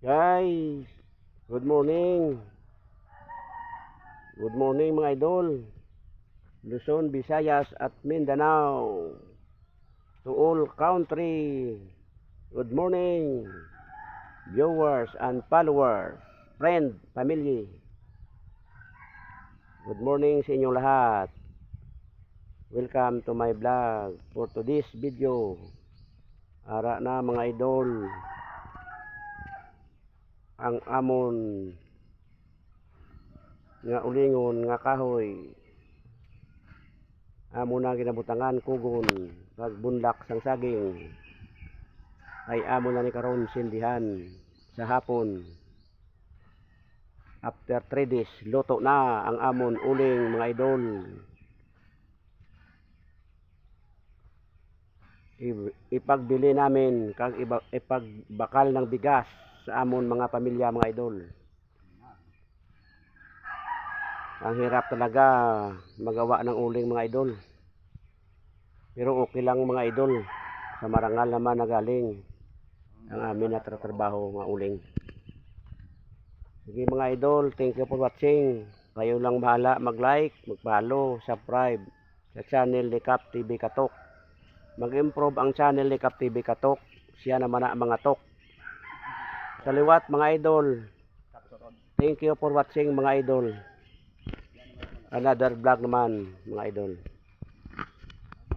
Guys, good morning. Good morning mga idol. Luzon, Visayas at Mindanao. To all country. Good morning. Viewers and followers, friend, family. Good morning sa inyong lahat. Welcome to my vlog. For today's video, ara na mga idol, ang amon nga ulingon nga kahoy amo na ginabutangan kugon pagbunlak sang saging ay amo na ni karon sildihan sa hapon. After 3 days luto na ang amon uling mga idol. Ipagbili namin kag ipagbakal ng bigas sa amon mga pamilya mga idol. Ang hirap talaga magawa ng uling mga idol. Pero okay lang mga idol. Sa marangal naman nagaling ang amin na trabaho mga uling. Sige mga idol, thank you for watching. Kayo lang bahala mag-like, mag-follow, subscribe sa channel ni Cap TV Katok. Mag-improve ang channel ni Cap TV Katok. Siya naman ang mga tok. Saliwat mga idol. Thank you for watching mga idol. Another vlog naman mga idol.